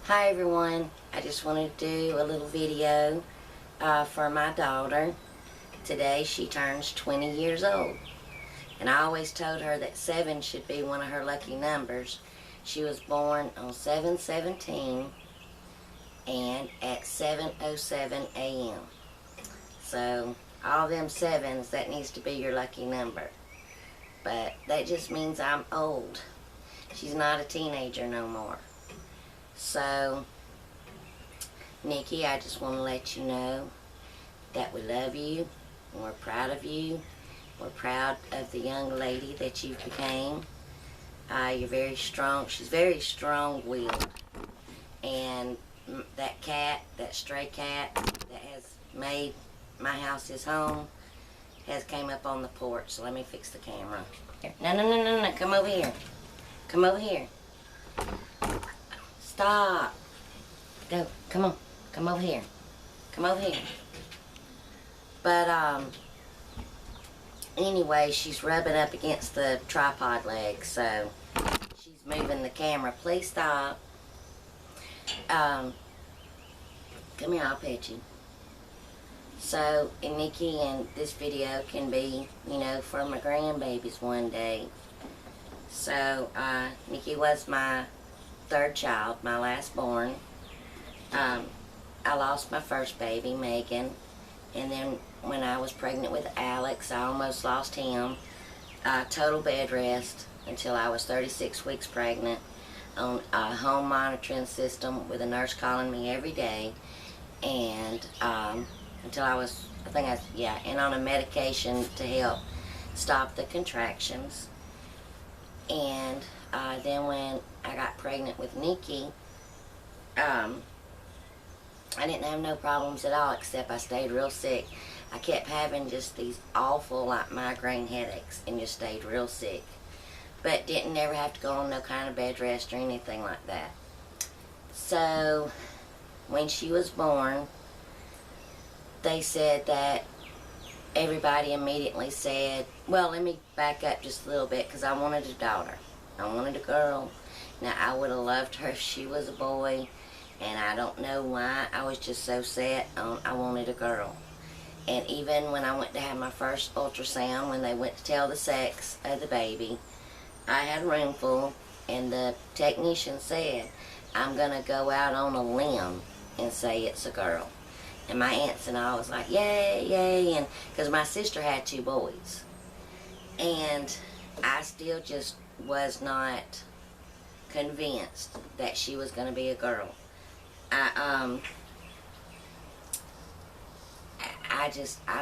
Hi everyone, I just wanted to do a little video for my daughter. Today she turns 20 years old, and I always told her that 7 should be one of her lucky numbers. She was born on 7/17 and at 7:07 a.m. So all them 7s, that needs to be your lucky number. But that just means I'm old. She's not a teenager no more. So, Nikki, I just want to let you know that we love you, and we're proud of you. We're proud of the young lady that you became. You're very strong. She's very strong-willed. And that cat, that stray cat that has made my house his home, has came up on the porch. So let me fix the camera. No. Come over here. Come over here. Stop. Go. Come on. Come over here. Come over here. But, anyway, she's rubbing up against the tripod leg, so she's moving the camera. Please stop. Come here, I'll pet you. So, and Nikki, and this video can be, for my grandbabies one day. So, Nikki was my third child, my last born. I lost my first baby, Megan, and then when I was pregnant with Alex, I almost lost him. Total bed rest until I was 36 weeks pregnant on a home monitoring system with a nurse calling me every day, and until I was, and on a medication to help stop the contractions. And then when I got pregnant with Nikki, I didn't have no problems at all, except I stayed real sick. I kept having just these awful, like, migraine headaches, and just stayed real sick. But didn't never have to go on no kind of bed rest or anything like that. So, when she was born, they said that everybody immediately said, well, let me back up just a little bit, because I wanted a daughter. I wanted a girl. Now, I would have loved her if she was a boy, and I don't know why. I was just so set on I wanted a girl. And even when I went to have my first ultrasound, when they went to tell the sex of the baby, I had a room full, and the technician said, I'm going to go out on a limb and say it's a girl. And my aunts and I was like, yay, yay, and because my sister had 2 boys. And I still just was not convinced that she was going to be a girl. I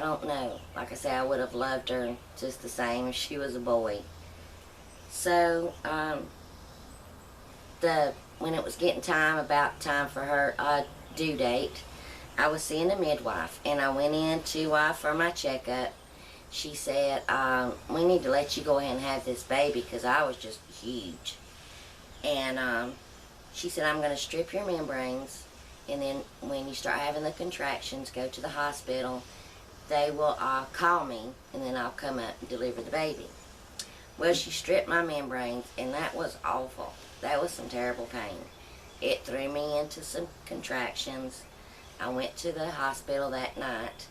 don't know. Like I said, I would have loved her just the same if she was a boy. So, when it was getting about time for her due date, I was seeing a midwife, and I went in to for my checkup. She said, we need to let you go ahead and have this baby, because I was just huge. And she said, I'm going to strip your membranes, and then when you start having the contractions, go to the hospital. They will call me, and then I'll come up and deliver the baby. Well, she stripped my membranes, and that was awful. That was some terrible pain. It threw me into some contractions. I went to the hospital that night,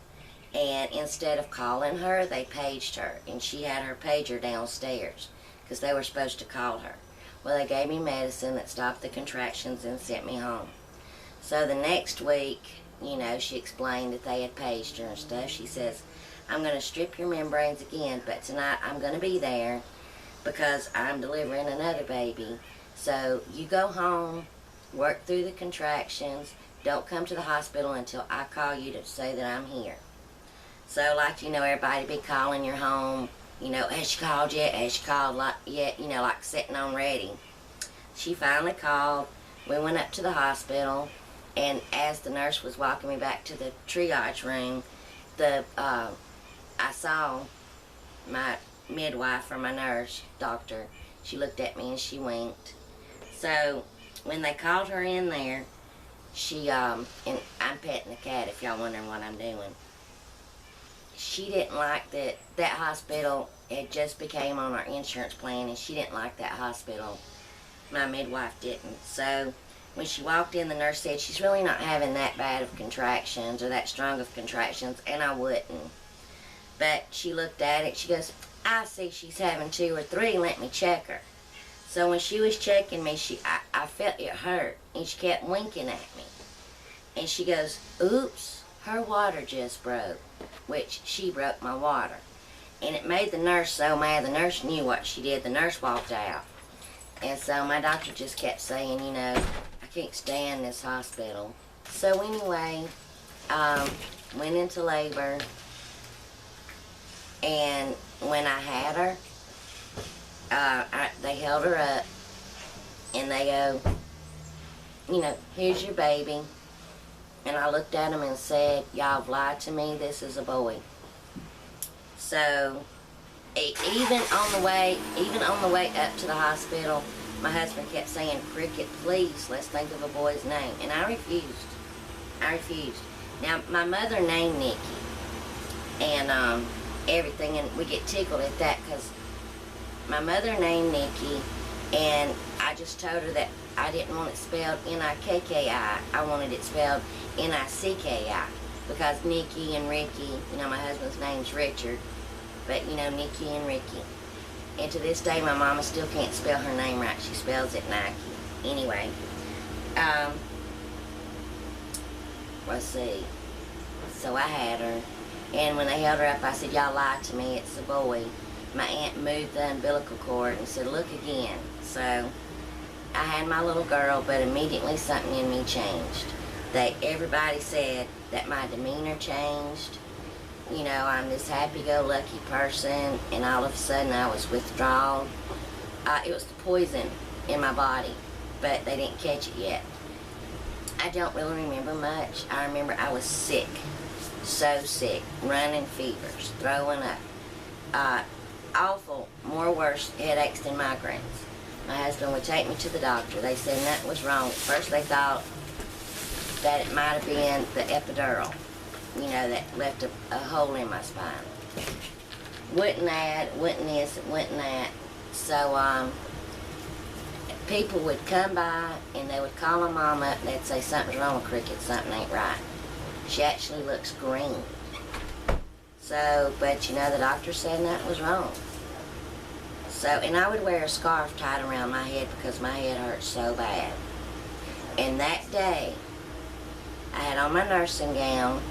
and instead of calling her, they paged her, and she had her pager downstairs because they were supposed to call her. Well, they gave me medicine that stopped the contractions and sent me home. So the next week, she explained that they had paged her and stuff. She says, I'm going to strip your membranes again, but tonight I'm going to be there because I'm delivering another baby. So you go home, work through the contractions. Don't come to the hospital until I call you to say that I'm here. So, like, everybody be calling your home, has she called yet? Has she called yet? Like sitting on ready. She finally called. We went up to the hospital, and as the nurse was walking me back to the triage room, I saw my midwife or my nurse, doctor. She looked at me and she winked. So, when they called her in there, she, and I'm petting the cat if y'all wondering what I'm doing. She didn't like that hospital. It just became on our insurance plan, and she didn't like that hospital. My midwife didn't. So When she walked in, the nurse said she's really not having that bad of contractions or that strong of contractions, and I wouldn't. But she looked at it, she goes, I see she's having 2 or 3, let me check her. So when she was checking me, I felt it hurt, and she kept winking at me. And she goes, oops, her water just broke, which she broke my water. And it made the nurse so mad. The nurse knew what she did. The nurse walked out. And so my doctor just kept saying, you know, I can't stand this hospital. So anyway, went into labor. And when I had her, they held her up. And they go, you know, here's your baby. And I looked at them and said, y'all have lied to me, this is a boy. So, even on the way up to the hospital, my husband kept saying, Cricket, please, let's think of a boy's name. And I refused. Now, my mother named Nikki, and everything, and we get tickled at that, because my mother named Nikki, and I just told her that I didn't want it spelled N-I-K-K-I. I wanted it spelled N-I-C-K-I. Because Nikki and Ricky, you know, my husband's name's Richard, but, you know, Nikki and Ricky. And to this day, my mama still can't spell her name right. She spells it Nike. Anyway, let's see. So I had her, and when they held her up, I said, y'all lied to me, it's a boy. My aunt moved the umbilical cord and said, look again. So I had my little girl, but immediately something in me changed. Everybody said that my demeanor changed. You know, I'm this happy-go-lucky person, and all of a sudden I was withdrawn. It was the poison in my body, but they didn't catch it yet. I don't really remember much. I remember I was sick, so sick, running fevers, throwing up. Awful, more worse headaches than migraines. My husband would take me to the doctor. They said nothing was wrong. At first they thought that it might have been the epidural, you know, that left a hole in my spine. Wouldn't that, wouldn't this, wouldn't that. So people would come by and they would call my mom up and they'd say, something's wrong with Cricket, something ain't right. She actually looks green. So, but you know, the doctor said nothing was wrong. So, and I would wear a scarf tied around my head because my head hurt so bad. And that day, I had on my nursing gown,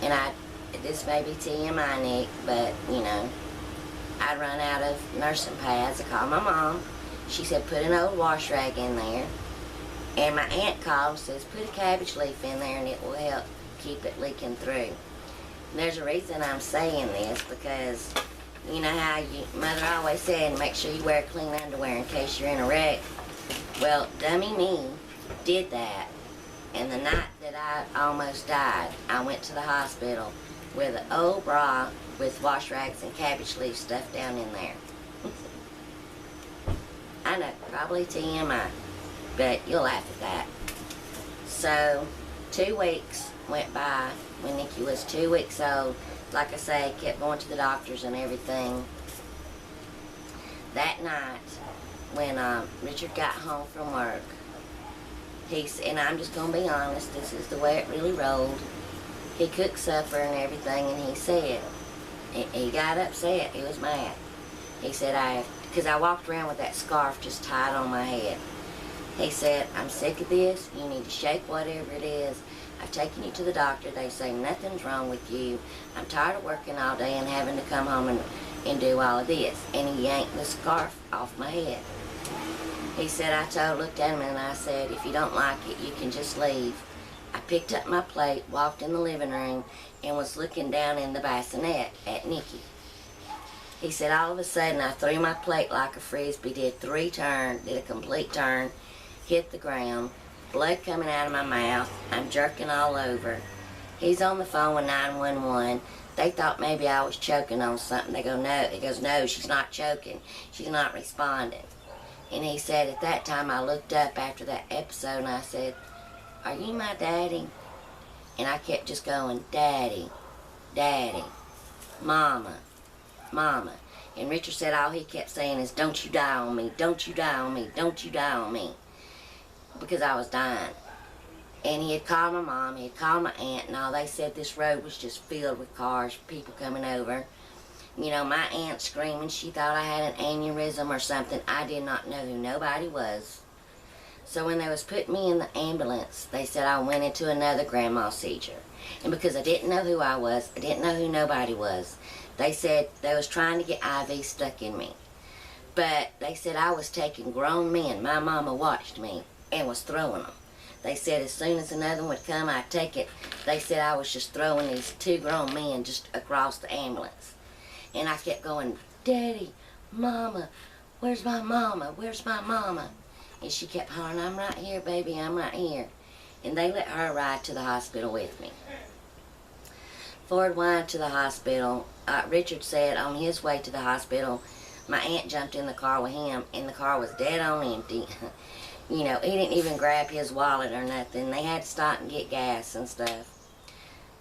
and this may be TMI, Nick, but, you know, I'd run out of nursing pads. I called my mom. She said, put an old wash rag in there. And my aunt called and says, put a cabbage leaf in there and it will help keep it leaking through. And there's a reason I'm saying this, because you know how Mother always said, make sure you wear clean underwear in case you're in a wreck. Well, dummy me did that. And the night that I almost died, I went to the hospital with an old bra with wash rags and cabbage leaf stuffed down in there. I know, probably TMI, but you'll laugh at that. So, 2 weeks went by when Nikki was 2 weeks old. Like I say, kept going to the doctors and everything. That night, when Richard got home from work, and I'm just going to be honest, this is the way it really rolled. He cooked supper and everything, and he said, he got upset, he was mad. He said, because I walked around with that scarf just tied on my head. He said, I'm sick of this, you need to shake whatever it is. I've taken you to the doctor, they say nothing's wrong with you. I'm tired of working all day and having to come home and do all of this. And he yanked the scarf off my head. He said, looked at him and I said, if you don't like it, you can just leave. I picked up my plate, walked in the living room, and was looking down in the bassinet at Nikki. He said, all of a sudden, I threw my plate like a frisbee, did a complete turn, hit the ground, blood coming out of my mouth, I'm jerking all over. He's on the phone with 911. They thought maybe I was choking on something. They go, no. He goes, no, she's not choking. She's not responding. And he said, at that time, I looked up after that episode and I said, are you my daddy? And I kept just going, daddy, daddy, mama, mama. And Richard said all he kept saying is, don't you die on me, don't you die on me, don't you die on me. because I was dying. And he had called my mom, he had called my aunt, and all. They said this road was just filled with cars, people coming over. You know, my aunt screaming, she thought I had an aneurysm or something. I did not know who nobody was. So when they was putting me in the ambulance, they said I went into another grand mal seizure. And because I didn't know who I was, I didn't know who nobody was, they said they was trying to get IV stuck in me. But they said I was taking grown men. My mama watched me and was throwing them. They said as soon as another one would come, I'd take it. They said I was just throwing these 2 grown men just across the ambulance. And I kept going, Daddy, Mama, where's my mama? Where's my mama? And she kept hollering, I'm right here, baby, I'm right here. And they let her ride to the hospital with me. Forward wind to the hospital, Richard said on his way to the hospital, my aunt jumped in the car with him, and the car was dead on empty. You know, he didn't even grab his wallet or nothing. They had to stop and get gas and stuff.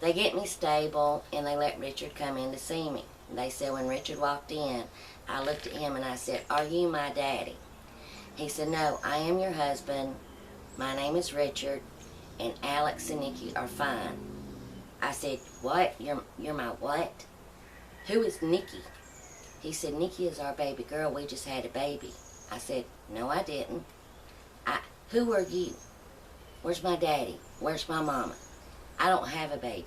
They get me stable, and they let Richard come in to see me. They said when Richard walked in, I looked at him and I said, are you my daddy? He said, no, I am your husband. My name is Richard, and Alex and Nikki are fine. I said, what? You're my what? Who is Nikki? He said, Nikki is our baby girl. We just had a baby. I said, no, I didn't. Who are you? Where's my daddy? Where's my mama? I don't have a baby.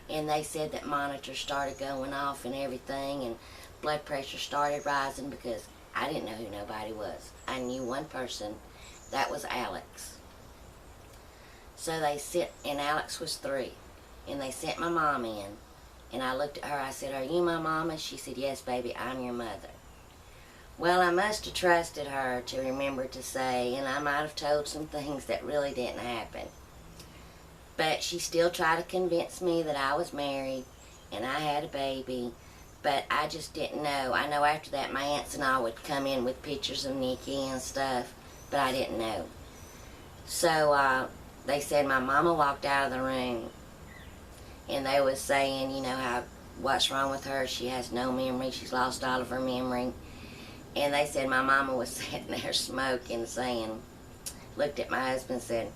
And they said that monitors started going off and everything, and blood pressure started rising because I didn't know who nobody was. I knew one person. That was Alex. So they sent, and Alex was 3. And they sent my mom in. And I looked at her, I said, are you my mama? She said, yes, baby, I'm your mother. Well, I must have trusted her to remember to say, and I might have told some things that really didn't happen. But she still tried to convince me that I was married and I had a baby, but I just didn't know. I know after that my aunts and all would come in with pictures of Nikki and stuff, but I didn't know. So they said my mama walked out of the room, and they was saying, you know, how what's wrong with her? She has no memory. She's lost all of her memory. And they said my mama was sitting there smoking, saying, looked at my husband and said,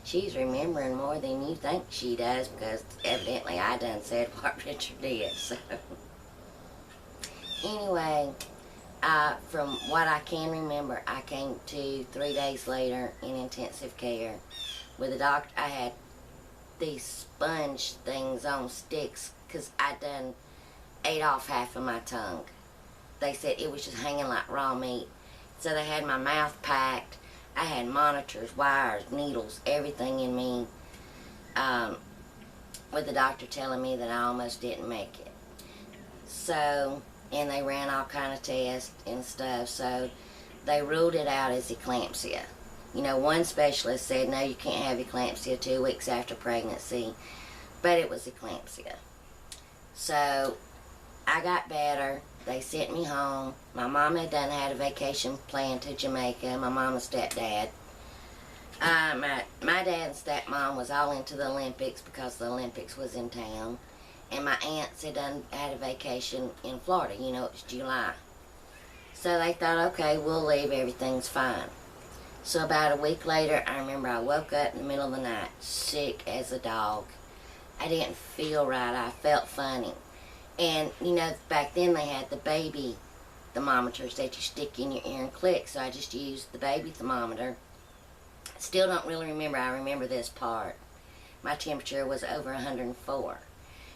she's remembering more than you think she does, because evidently I done said what Richard did. So anyway, from what I can remember, I came to 3 days later in intensive care with a doctor. I had these sponge things on sticks because I done ate off half of my tongue. They said it was just hanging like raw meat. So they had my mouth packed. I had monitors, wires, needles, everything in me, with the doctor telling me that I almost didn't make it. So, and they ran all kind of tests and stuff, so they ruled it out as eclampsia. You know, one specialist said, no, you can't have eclampsia 2 weeks after pregnancy, but it was eclampsia. So I got better. They sent me home. My mom had had a vacation planned to Jamaica, my mama's stepdad. My dad and stepmom was all into the Olympics because the Olympics was in town. And my aunts had had a vacation in Florida. You know, it was July. So they thought, okay, we'll leave, everything's fine. So about a week later, I remember I woke up in the middle of the night, sick as a dog. I didn't feel right. I felt funny. And, you know, back then they had the baby thermometers that you stick in your ear and click, so I just used the baby thermometer. Still don't really remember. I remember this part. My temperature was over 104.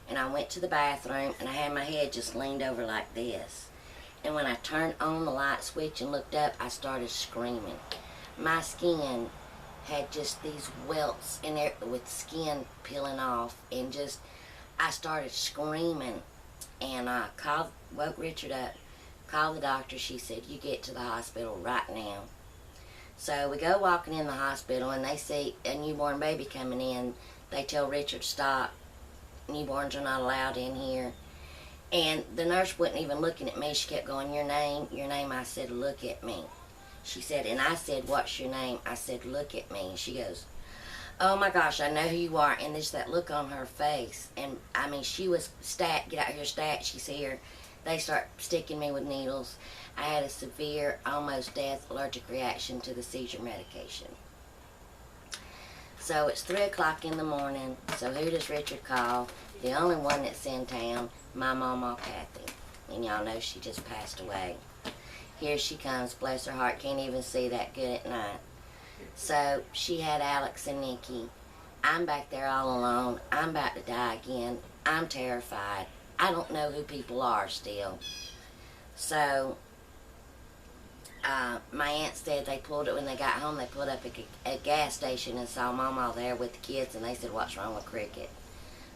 And I went to the bathroom, and I had my head just leaned over like this. And when I turned on the light switch and looked up, I started screaming. My skin had just these welts in there with skin peeling off, and just, I started screaming. And I woke Richard up, called the doctor. She said, you get to the hospital right now. So we go walking in the hospital, and they see a newborn baby coming in. They tell Richard, stop. Newborns are not allowed in here. And the nurse wasn't even looking at me. She kept going, your name, your name. I said, look at me. She said, and I said, what's your name? I said, look at me. And she goes, oh my gosh, I know who you are. And there's that look on her face. And I mean, she was stat, get out here, stat, she's here. They start sticking me with needles. I had a severe, almost death allergic reaction to the seizure medication. So it's 3 o'clock in the morning. So who does Richard call? The only one that's in town, my mama, Kathy. And y'all know she just passed away. Here she comes, bless her heart, can't even see that good at night. So she had Alex and Nikki. I'm back there all alone. I'm about to die again. I'm terrified. I don't know who people are still. So my aunt said they pulled it when they got home. They pulled up at a gas station and saw Mama there with the kids, and they said, "What's wrong with Cricket?"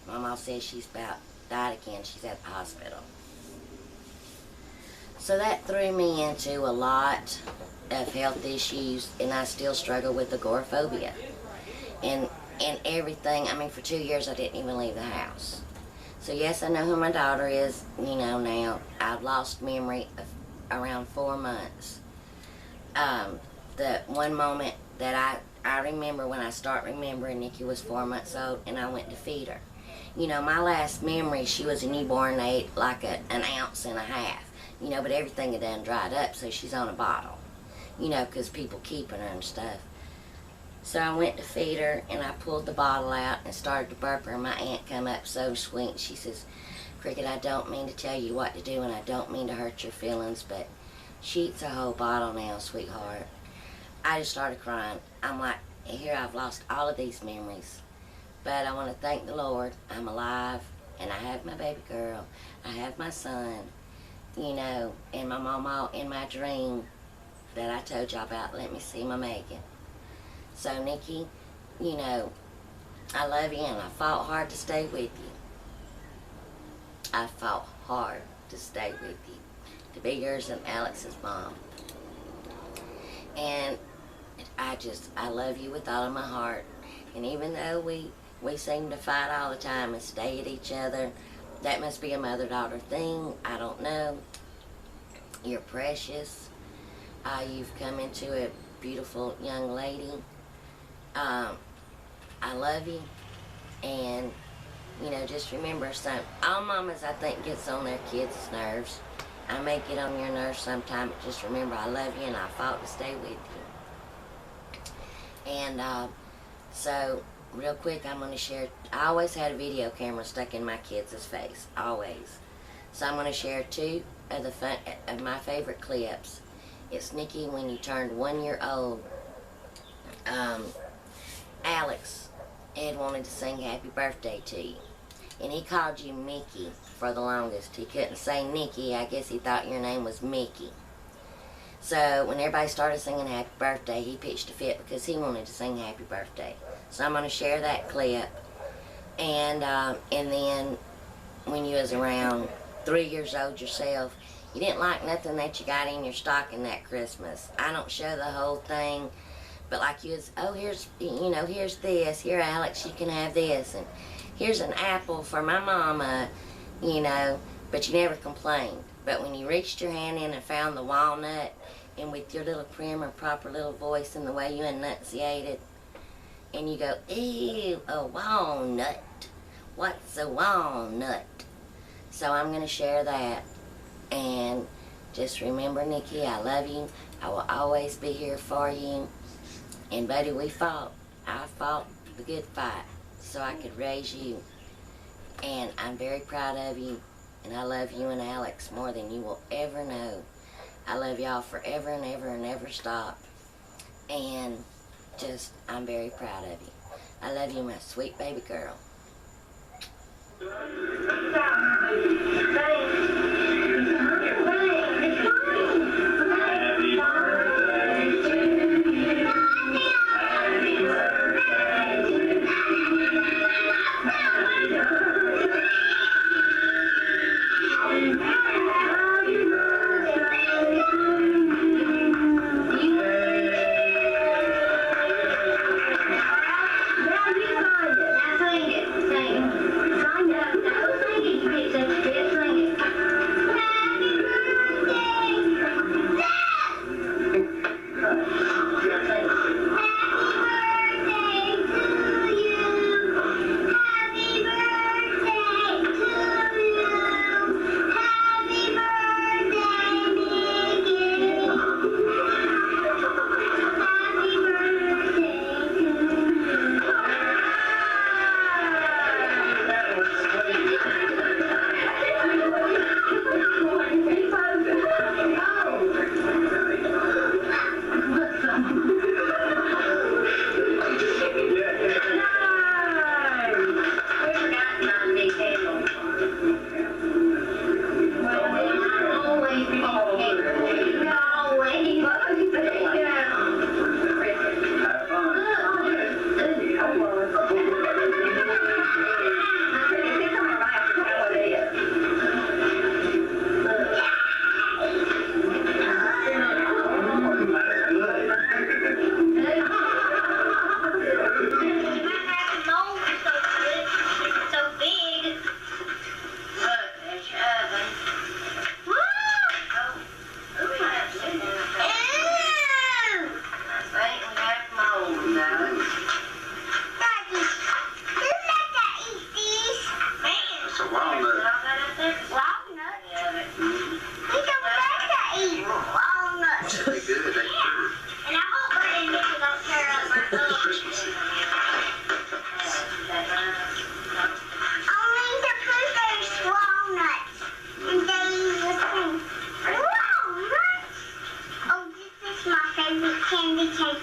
Mama says she's about died again. She's at the hospital. So that threw me into a lot of health issues, and I still struggle with agoraphobia and everything. I mean, for 2 years I didn't even leave the house. So yes, I know who my daughter is, you know, now. I've lost memory of around 4 months. The one moment that I remember when I start remembering, Nikki was 4 months old and I went to feed her. You know, my last memory, she was a newborn, ate like an ounce and a half. You know, but everything had done dried up, so she's on a bottle. You know, because people keeping her and stuff. So I went to feed her, and I pulled the bottle out and started to burp her. And my aunt come up so sweet. She says, "Cricket, I don't mean to tell you what to do, and I don't mean to hurt your feelings, but she eats a whole bottle now, sweetheart." I just started crying. I'm like, here I've lost all of these memories. But I want to thank the Lord. I'm alive, and I have my baby girl. I have my son, you know, and my mama in my dream that I told y'all about, let me see my Megan. So, Nikki, you know, I love you, and I fought hard to stay with you. I fought hard to stay with you, to be yours and Alex's mom. And I love you with all of my heart. And even though we seem to fight all the time and stay at each other, that must be a mother-daughter thing. I don't know. You're precious. You've come into a beautiful young lady. I love you. And, you know, just remember, all mamas, I think, gets on their kids' nerves. I may get on your nerves sometime, but just remember, I love you and I fought to stay with you. And so, real quick, I'm going to share, I always had a video camera stuck in my kids' face, always. So I'm going to share 2 of my favorite clips. It's Nikki when you turned 1 year old. Alex had wanted to sing happy birthday to you. And he called you Mickey for the longest. He couldn't say Nikki. I guess he thought your name was Mickey. So when everybody started singing happy birthday, he pitched a fit because he wanted to sing happy birthday. So I'm going to share that clip. And then when you was around 3 years old yourself, you didn't like nothing that you got in your stocking that Christmas. I don't show the whole thing, but like you was, oh, here's, you know, here's this. Here, Alex, you can have this. And here's an apple for my mama, you know, but you never complained. But when you reached your hand in and found the walnut, and with your little prim or proper little voice and the way you enunciated, and you go, ew, a walnut. What's a walnut? So I'm going to share that. And just remember, Nikki, I love you. I will always be here for you. And buddy, we fought. I fought the good fight so I could raise you. And I'm very proud of you. And I love you and Alex more than you will ever know. I love y'all forever and ever and ever stop. And just, I'm very proud of you. I love you, my sweet baby girl. candy cake